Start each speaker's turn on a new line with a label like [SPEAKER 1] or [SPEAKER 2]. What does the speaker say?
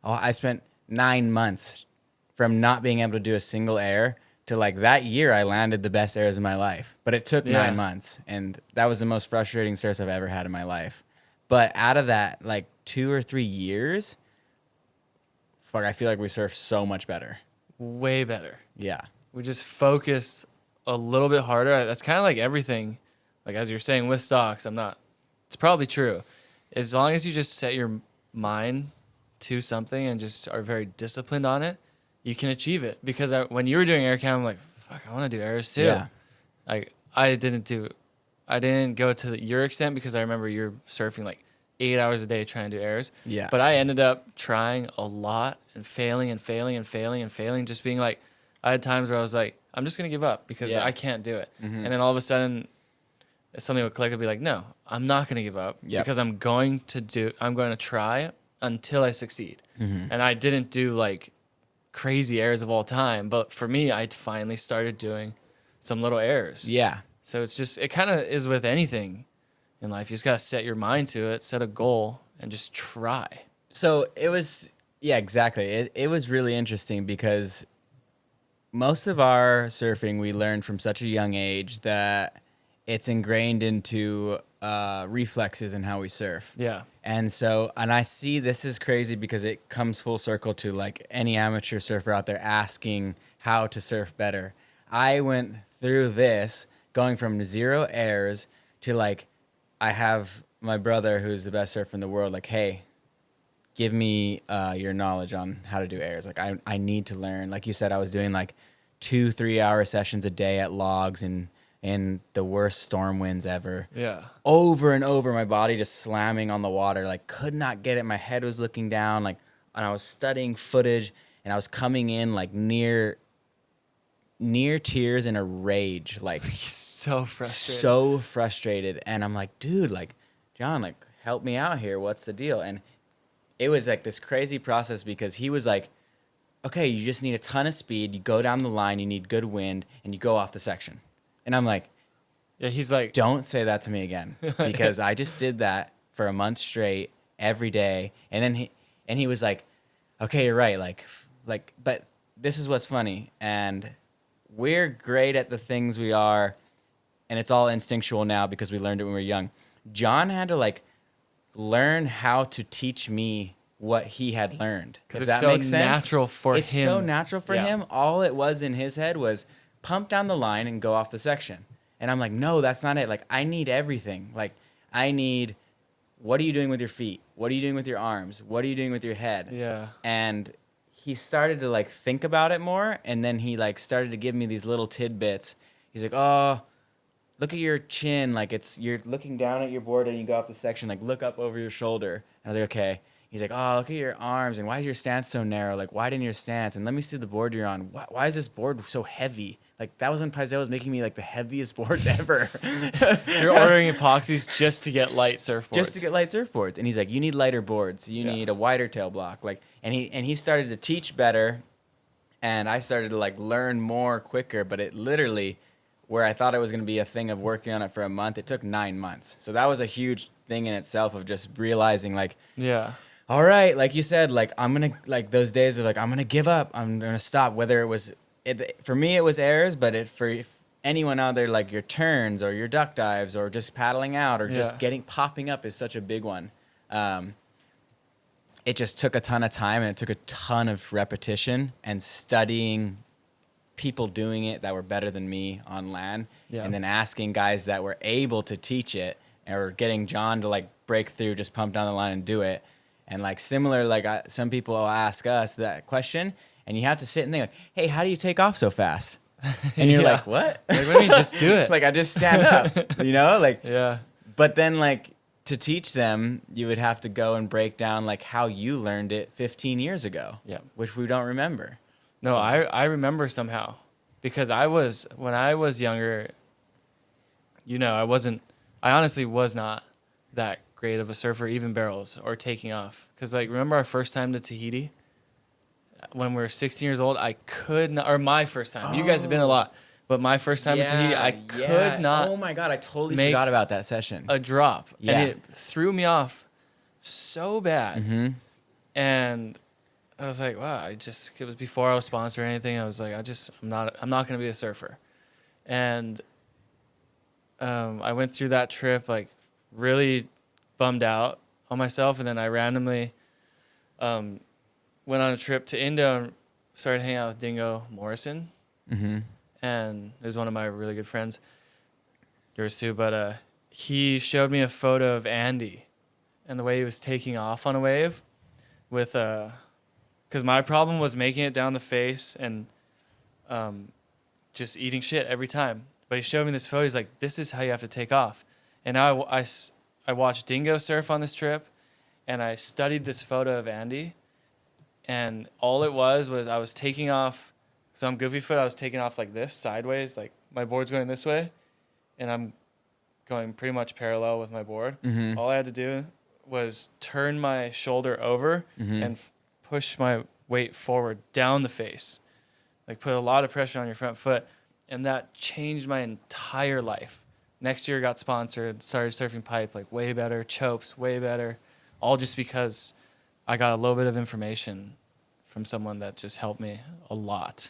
[SPEAKER 1] Oh, I spent 9 months from not being able to do a single air to like that year I landed the best airs of my life. But it took 9 months, and that was the most frustrating surf I've ever had in my life. But out of that, like 2 or 3 years, fuck, I feel like we surf so much better.
[SPEAKER 2] Way better.
[SPEAKER 1] Yeah.
[SPEAKER 2] We just focused a little bit harder. That's kind of like everything. Like as you're saying with stocks, it's probably true. As long as you just set your mind to something and just are very disciplined on it, you can achieve it. Because when you were doing air cam, I'm like, fuck, I want to do airs too.
[SPEAKER 1] Yeah.
[SPEAKER 2] Like I didn't go to your extent because I remember you're surfing like 8 hours a day trying to do airs.
[SPEAKER 1] Yeah.
[SPEAKER 2] But I ended up trying a lot and failing and failing and failing and failing. Just being like, I had times where I was like, I'm just going to give up because I can't do it.
[SPEAKER 1] Mm-hmm.
[SPEAKER 2] And then all of a sudden something would click and be like, no, I'm not going to give up because I'm going to try until I succeed.
[SPEAKER 1] Mm-hmm.
[SPEAKER 2] And I didn't do like crazy airs of all time. But for me, I finally started doing some little airs.
[SPEAKER 1] Yeah.
[SPEAKER 2] So it kind of is with anything in life. You just got to set your mind to it, set a goal, and just try.
[SPEAKER 1] So it was, yeah, exactly. It was really interesting because most of our surfing we learned from such a young age that it's ingrained into reflexes in how we surf.
[SPEAKER 2] Yeah.
[SPEAKER 1] And I see this is crazy because it comes full circle to like any amateur surfer out there asking how to surf better. I went through this going from 0 airs to like, I have my brother who's the best surfer in the world, like, hey, give me your knowledge on how to do airs. Like I need to learn. Like you said, I was doing like 2-3 hour sessions a day at logs and the worst storm winds ever.
[SPEAKER 2] Yeah.
[SPEAKER 1] Over and over, my body just slamming on the water. Like could not get it. My head was looking down. Like, and I was studying footage and I was coming in like near tears in a rage. Like
[SPEAKER 2] So frustrated.
[SPEAKER 1] So frustrated. And I'm like, dude, like, John, like, help me out here. What's the deal? And it was like this crazy process because he was like, okay, you just need a ton of speed. You go down the line, you need good wind, and you go off the section. And I'm like,
[SPEAKER 2] yeah, he's like,
[SPEAKER 1] don't say that to me again because I just did that for a month straight every day. And then he was like, okay, you're right. Like, but this is what's funny. And we're great at the things we are, and it's all instinctual now because we learned it when we were young. John had to like learn how to teach me what he had learned.
[SPEAKER 2] Because it's so natural for him.
[SPEAKER 1] It's so natural for him. All it was in his head was pump down the line and go off the section. And I'm like, no, that's not it. Like, I need everything. Like, I need, what are you doing with your feet? What are you doing with your arms? What are you doing with your head?
[SPEAKER 2] Yeah.
[SPEAKER 1] And he started to like think about it more, and then he like started to give me these little tidbits. He's like, oh, look at your chin, like you're looking down at your board and you go off the section, like look up over your shoulder. And I was like, okay. He's like, oh, look at your arms, and why is your stance so narrow? Like, widen your stance, and let me see the board you're on. Why is this board so heavy? Like, that was when Paisel was making me like the heaviest boards ever.
[SPEAKER 2] You're ordering epoxies just to get light surfboards.
[SPEAKER 1] Just to get light surfboards. And he's like, you need lighter boards. You need a wider tail block. Like, and he started to teach better, and I started to like learn more quicker. But it literally, where I thought it was going to be a thing of working on it for a month, it took 9 months. So that was a huge thing in itself of just realizing like, all right, like you said, like I'm going to, like those days of like, I'm going to give up. I'm going to stop. Whether it was, for me, it was airs, but for anyone out there, like your turns or your duck dives or just paddling out or just popping up is such a big one. It just took a ton of time, and it took a ton of repetition and studying people doing it that were better than me on land, and then asking guys that were able to teach it, or getting John to like break through, just pump down the line and do it. And like similar, like some people will ask us that question, and you have to sit and think like, hey, how do you take off so fast? And you're like, what?
[SPEAKER 2] Like, let me just do it.
[SPEAKER 1] Like, I just stand up, you know? Like,
[SPEAKER 2] yeah.
[SPEAKER 1] But then like to teach them, you would have to go and break down like how you learned it 15 years ago, which we don't remember.
[SPEAKER 2] No, I remember somehow, because when I was younger, you know, I honestly was not that great of a surfer, even barrels or taking off. Because like, remember our first time to Tahiti? When we were 16 years old, I could not, or my first time. You guys have been a lot, but my first time to Tahiti, I could not.
[SPEAKER 1] Oh my God, I totally forgot about that session.
[SPEAKER 2] A drop.
[SPEAKER 1] Yeah.
[SPEAKER 2] And it threw me off so bad.
[SPEAKER 1] Mm-hmm.
[SPEAKER 2] And I was like, wow, it was before I was sponsored or anything. I was like, I'm not going to be a surfer. And I went through that trip like really bummed out on myself. And then I randomly went on a trip to Indo and started hanging out with Dingo Morrison.
[SPEAKER 1] Mm-hmm.
[SPEAKER 2] And it was one of my really good friends, yours too. But he showed me a photo of Andy and the way he was taking off on a wave with because my problem was making it down the face and just eating shit every time. But he showed me this photo. He's like, this is how you have to take off. And now I watched Dingo surf on this trip, and I studied this photo of Andy. And all it was I was taking off. So I'm goofy foot. I was taking off like this, sideways. Like my board's going this way, and I'm going pretty much parallel with my board.
[SPEAKER 1] Mm-hmm.
[SPEAKER 2] All I had to do was turn my shoulder over and push my weight forward down the face. Like put a lot of pressure on your front foot. And that changed my entire life. Next year got sponsored, started surfing pipe, like way better, chopes, way better. All just because I got a little bit of information from someone that just helped me a lot.